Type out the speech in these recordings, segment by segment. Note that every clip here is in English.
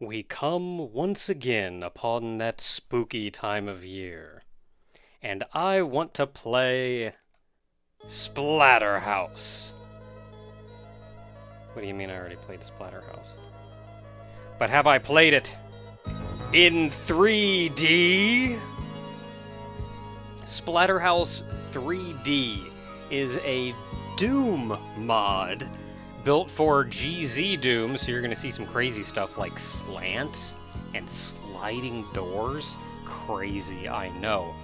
We come once again upon that spooky time of year, and I want to play Splatterhouse. What do you mean I already played Splatterhouse? But have I played it in 3D? Splatterhouse 3D is a Doom mod built for GZDoom, so you're going to see some crazy stuff like slants and sliding doors. Crazy, I know.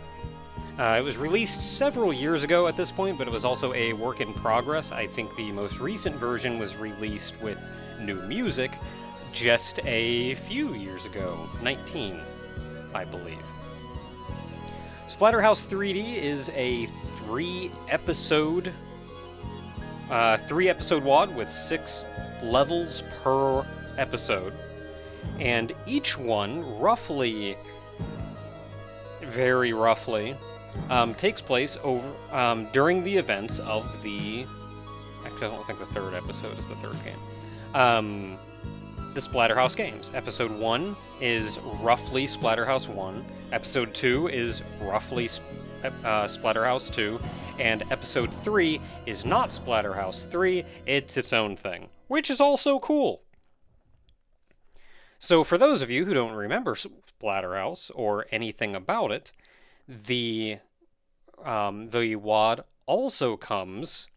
It was released several years ago at this point, but it was also a work in progress. I think the most recent version was released with new music just a few years ago, 19, I believe. Splatterhouse 3D is a three-episode WOD with 6 levels per episode, and each one, very roughly, takes place during the events of the... Actually, I don't think the third episode is the third game. The Splatterhouse games. Episode 1 is roughly Splatterhouse 1. Episode 2 is roughly Splatterhouse 2. And Episode 3 is not Splatterhouse 3, it's its own thing, which is also cool. So for those of you who don't remember Splatterhouse or anything about it, the WOD also comes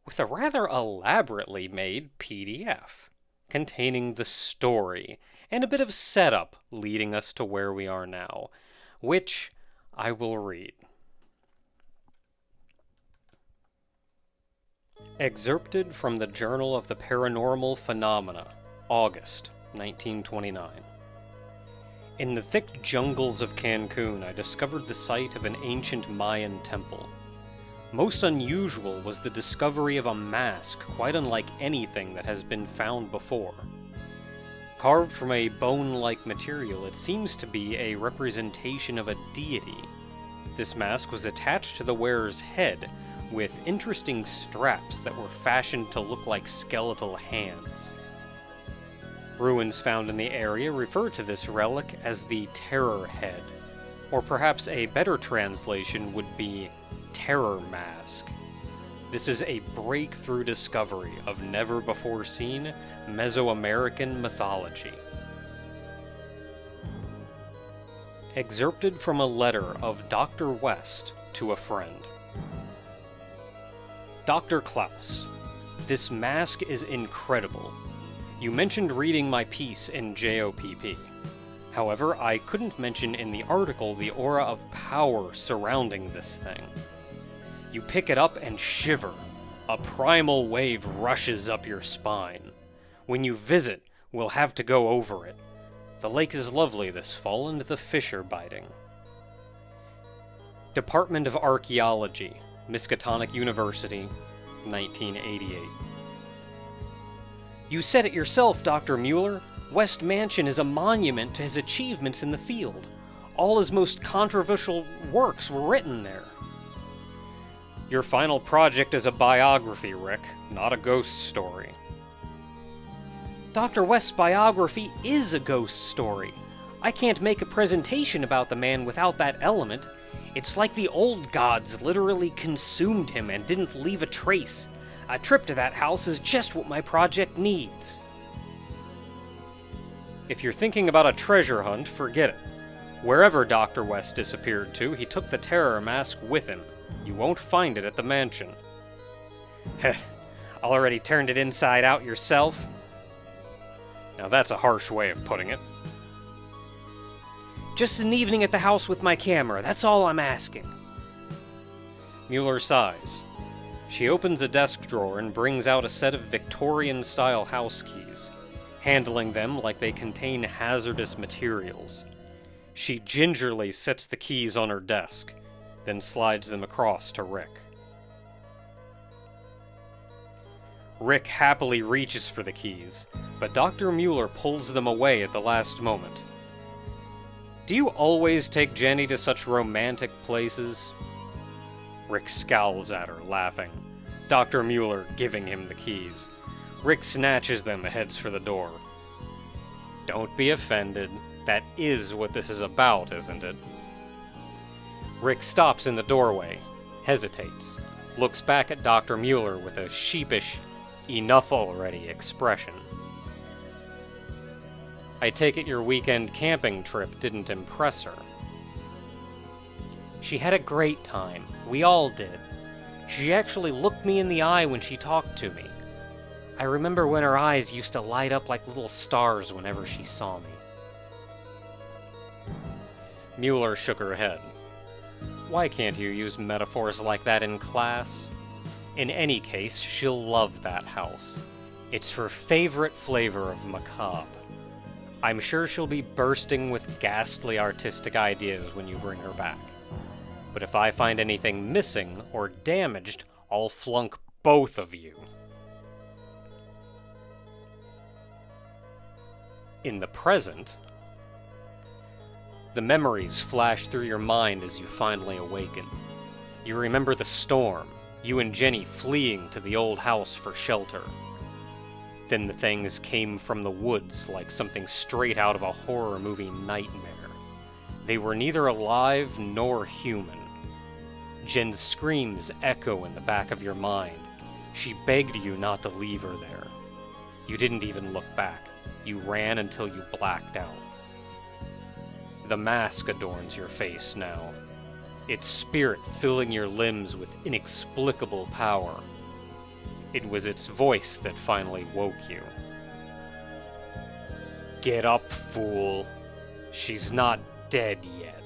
with a rather elaborately made PDF containing the story and a bit of setup leading us to where we are now, which I will read. Excerpted from the Journal of the Paranormal Phenomena, August 1929. In the thick jungles of Cancun, I discovered the site of an ancient Mayan temple. Most unusual was the discovery of a mask quite unlike anything that has been found before. Carved from a bone-like material, it seems to be a representation of a deity. This mask was attached to the wearer's head, with interesting straps that were fashioned to look like skeletal hands. Ruins found in the area refer to this relic as the Terror Head, or perhaps a better translation would be Terror Mask. This is a breakthrough discovery of never-before-seen Mesoamerican mythology. Excerpted from a letter of Dr. West to a friend. Dr. Klaus, this mask is incredible. You mentioned reading my piece in JOPP. However, I couldn't mention in the article the aura of power surrounding this thing. You pick it up and shiver. A primal wave rushes up your spine. When you visit, we'll have to go over it. The lake is lovely this fall and the fish are biting. Department of Archaeology, Miskatonic University, 1988. You said it yourself, Dr. Mueller. West Mansion is a monument to his achievements in the field. All his most controversial works were written there. Your final project is a biography, Rick, not a ghost story. Dr. West's biography is a ghost story. I can't make a presentation about the man without that element. It's like the old gods literally consumed him and didn't leave a trace. A trip to that house is just what my project needs. If you're thinking about a treasure hunt, forget it. Wherever Dr. West disappeared to, he took the terror mask with him. You won't find it at the mansion. Heh, already turned it inside out yourself? Now that's a harsh way of putting it. Just an evening at the house with my camera, that's all I'm asking. Mueller sighs. She opens a desk drawer and brings out a set of Victorian-style house keys, handling them like they contain hazardous materials. She gingerly sets the keys on her desk, then slides them across to Rick. Rick happily reaches for the keys, but Dr. Mueller pulls them away at the last moment. Do you always take Jenny to such romantic places? Rick scowls at her, laughing. Dr. Mueller giving him the keys. Rick snatches them and heads for the door. Don't be offended. That is what this is about, isn't it? Rick stops in the doorway, hesitates, looks back at Dr. Mueller with a sheepish, enough already expression. I take it your weekend camping trip didn't impress her. She had a great time. We all did. She actually looked me in the eye when she talked to me. I remember when her eyes used to light up like little stars whenever she saw me. Mueller shook her head. Why can't you use metaphors like that in class? In any case, she'll love that house. It's her favorite flavor of macabre. I'm sure she'll be bursting with ghastly artistic ideas when you bring her back. But if I find anything missing or damaged, I'll flunk both of you. In the present, the memories flash through your mind as you finally awaken. You remember the storm, you and Jenny fleeing to the old house for shelter. Then the things came from the woods like something straight out of a horror movie nightmare. They were neither alive nor human. Jen's screams echo in the back of your mind. She begged you not to leave her there. You didn't even look back. You ran until you blacked out. The mask adorns your face now, its spirit filling your limbs with inexplicable power. It was its voice that finally woke you. Get up, fool. She's not dead yet.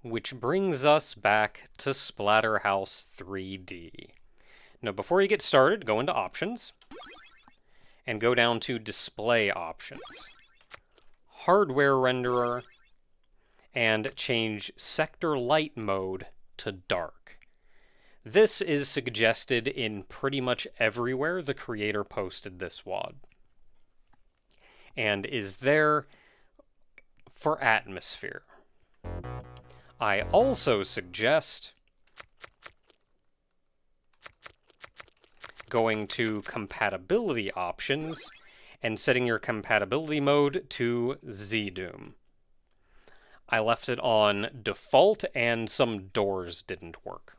Which brings us back to Splatterhouse 3D. Now, before you get started, go into Options, and go down to Display Options. Hardware Renderer, and change Sector Light Mode to Dark. This is suggested in pretty much everywhere the creator posted this WOD, and is there for atmosphere. I also suggest going to Compatibility Options and setting your compatibility mode to GZDoom. I left it on default and some doors didn't work.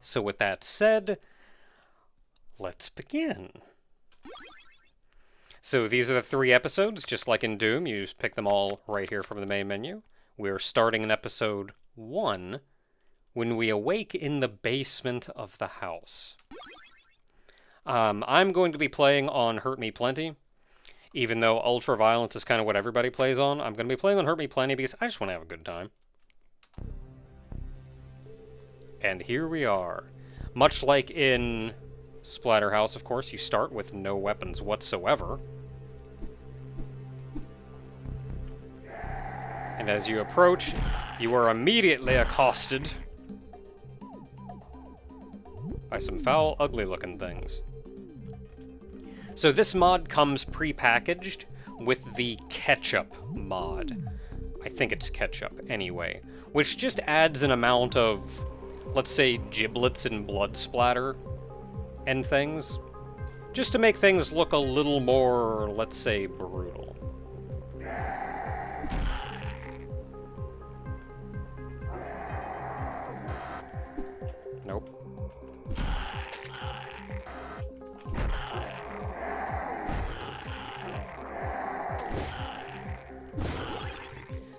So with that said, let's begin. So these are the 3 episodes, just like in Doom. You just pick them all right here from the main menu. We're starting in episode 1, when we awake in the basement of the house. I'm going to be playing on Hurt Me Plenty. Even though Ultraviolence is kind of what everybody plays on, I'm going to be playing on Hurt Me Plenty because I just want to have a good time. And here we are. Much like in Splatterhouse, of course, you start with no weapons whatsoever. And as you approach, you are immediately accosted by some foul, ugly-looking things. So this mod comes pre-packaged with the Ketchup mod. I think it's Ketchup, anyway. Which just adds an amount of, let's say, giblets and blood splatter and things. Just to make things look a little more, let's say, brutal. Nope.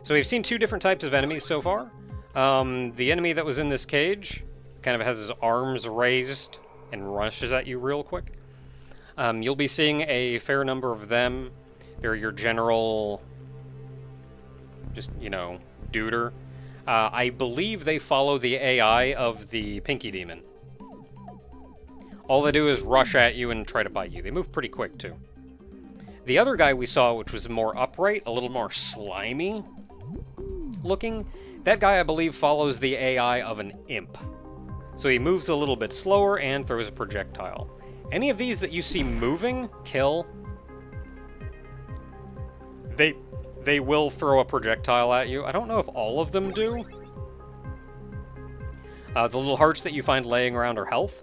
So we've seen 2 different types of enemies so far. The enemy that was in this cage kind of has his arms raised and rushes at you real quick. You'll be seeing a fair number of them. They're your general, just, you know, duder. I believe they follow the AI of the Pinky Demon. All they do is rush at you and try to bite you. They move pretty quick, too. The other guy we saw, which was more upright, a little more slimy looking, that guy, I believe, follows the AI of an imp. So he moves a little bit slower and throws a projectile. Any of these that you see moving, kill. They will throw a projectile at you. I don't know if all of them do. The little hearts that you find laying around are health.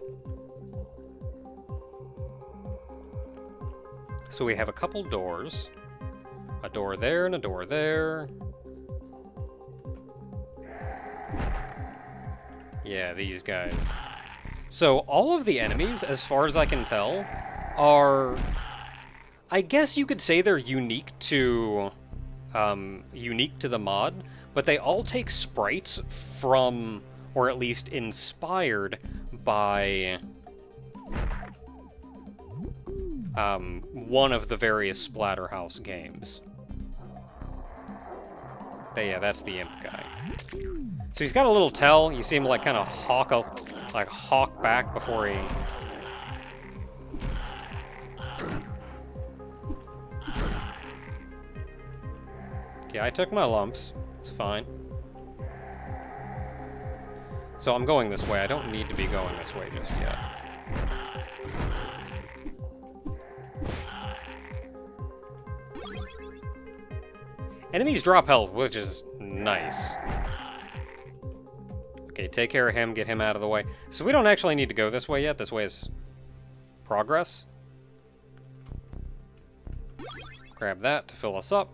So we have a couple doors. A door there and a door there. Yeah, these guys. So all of the enemies, as far as I can tell, are... I guess you could say they're unique to the mod, but they all take sprites from, or at least inspired by, one of the various Splatterhouse games. Yeah, that's the imp guy. So he's got a little tail. You see him like kind of hawk back before he... Yeah, I took my lumps. It's fine. So I'm going this way. I don't need to be going this way just yet. Enemies drop health, which is nice. Okay, take care of him, get him out of the way. So we don't actually need to go this way yet. This way is progress. Grab that to fill us up.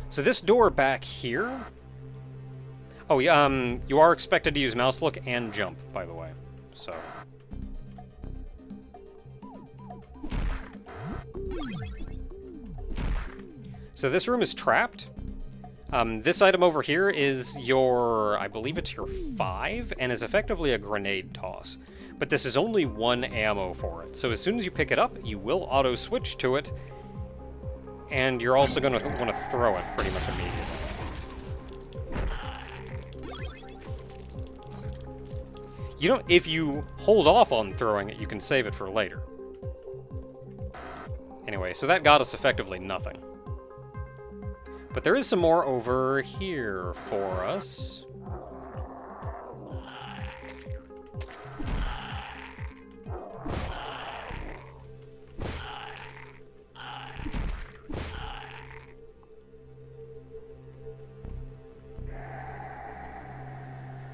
So this door back here... Oh, yeah, you are expected to use mouse look and jump, by the way. So... So this room is trapped. This item over here is your, I believe it's your 5, and is effectively a grenade toss. But this is only 1 ammo for it. So as soon as you pick it up, you will auto-switch to it, and you're also going to want to throw it pretty much immediately. You don't, if you hold off on throwing it, you can save it for later. Anyway, so that got us effectively nothing. But there is some more over here for us.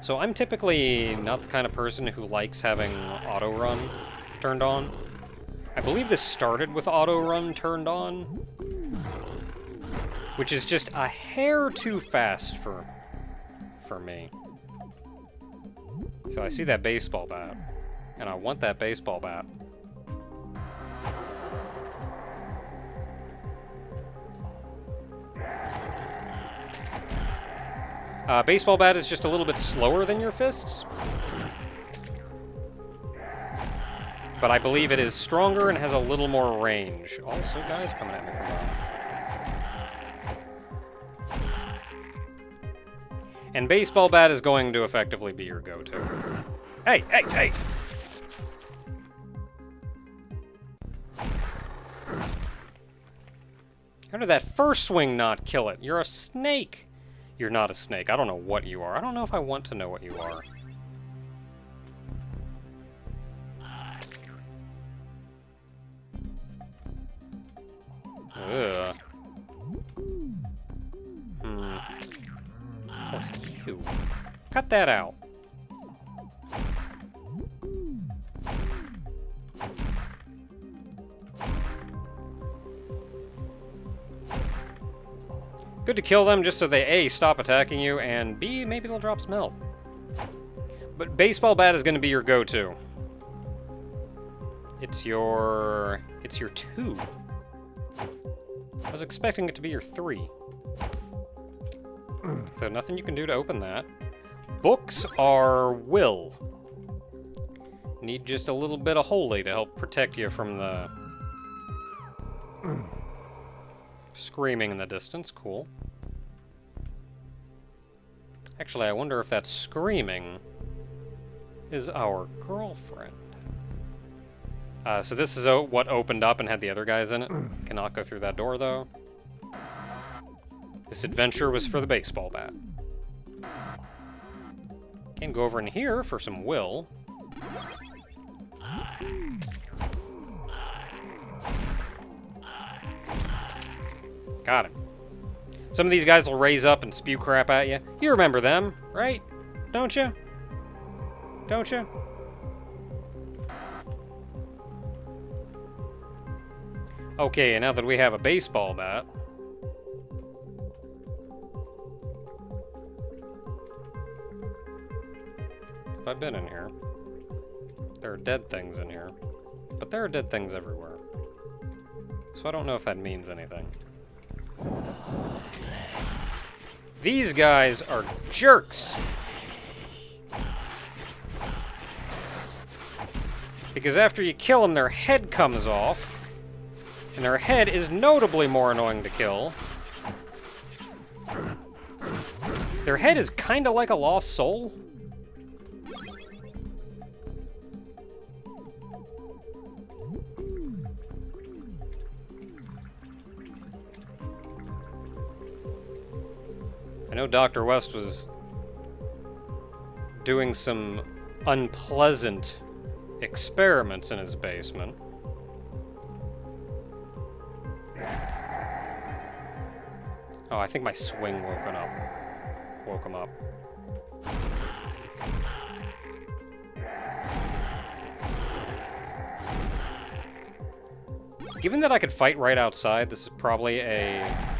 So I'm typically not the kind of person who likes having auto-run turned on. I believe this started with auto-run turned on, which is just a hair too fast for me. So I see that baseball bat, and I want that baseball bat. Baseball bat is just a little bit slower than your fists, but I believe it is stronger and has a little more range. Also, guys coming at me from behind. And baseball bat is going to effectively be your go-to. Hey, hey, hey! How did that first swing not kill it? You're a snake! You're not a snake. I don't know what you are. I don't know if I want to know what you are. Ugh. What's you? Cut that out. Good to kill them just so they A, stop attacking you, and B, maybe they'll drop some health. But baseball bat is going to be your go-to. It's your 2. I was expecting it to be your 3. So nothing you can do to open that. Books are will. Need just a little bit of holy to help protect you from the screaming in the distance. Cool. Actually, I wonder if that screaming is our girlfriend. So this is what opened up and had the other guys in it. Cannot go through that door, though. This adventure was for the baseball bat. Can go over in here for some will. Got him. Some of these guys will raise up and spew crap at you. You remember them, right? Don't you? Don't you? Okay, now that we have a baseball bat... Have I been in here? There are dead things in here. But there are dead things everywhere. So I don't know if that means anything. These guys are jerks! Because after you kill them, their head comes off. And their head is notably more annoying to kill. Their head is kinda like a lost soul. I know Dr. West was doing some unpleasant experiments in his basement. Oh, I think my swing woke him up. Given that I could fight right outside, this is probably a...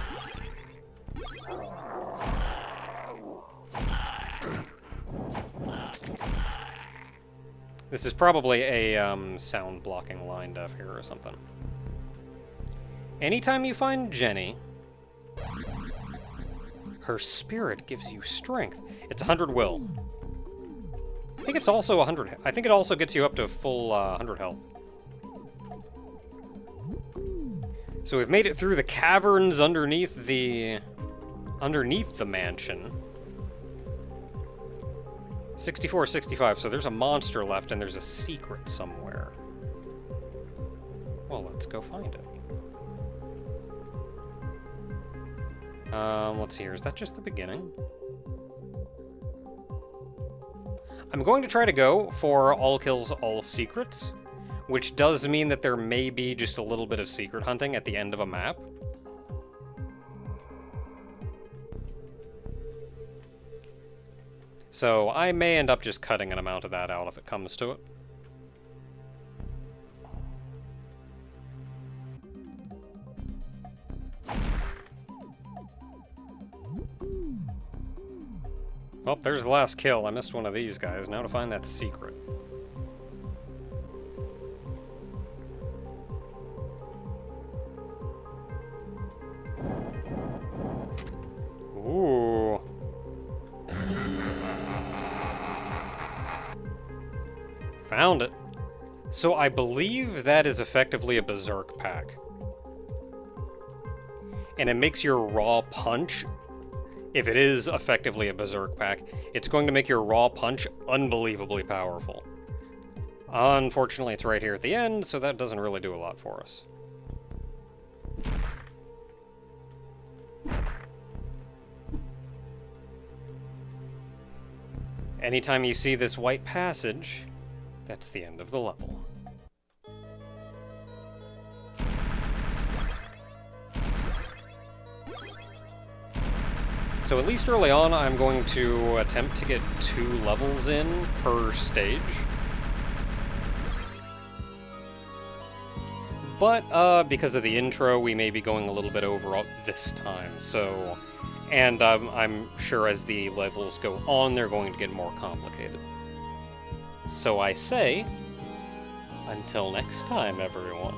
This is probably a sound blocking line deaf here or something. Anytime you find Jenny, her spirit gives you strength. It's 100 will. I think it's also 100. I think it also gets you up to full 100 health. So we've made it through the caverns underneath the mansion. 64, 65, so there's a monster left and there's a secret somewhere. Well, let's go find it. Let's see here, is that just the beginning? I'm going to try to go for all kills, all secrets, which does mean that there may be just a little bit of secret hunting at the end of a map. So I may end up just cutting an amount of that out if it comes to it. Well, there's the last kill. I missed one of these guys. Now to find that secret. Ooh. Found it. So I believe that is effectively a berserk pack. And it makes your raw punch, if it is effectively a berserk pack, it's going to make your raw punch unbelievably powerful. Unfortunately, it's right here at the end, so that doesn't really do a lot for us. Anytime you see this white passage, that's the end of the level. So at least early on, I'm going to attempt to get 2 levels in per stage. But because of the intro, we may be going a little bit over this time, so... And I'm sure as the levels go on, they're going to get more complicated. So I say, until next time, everyone.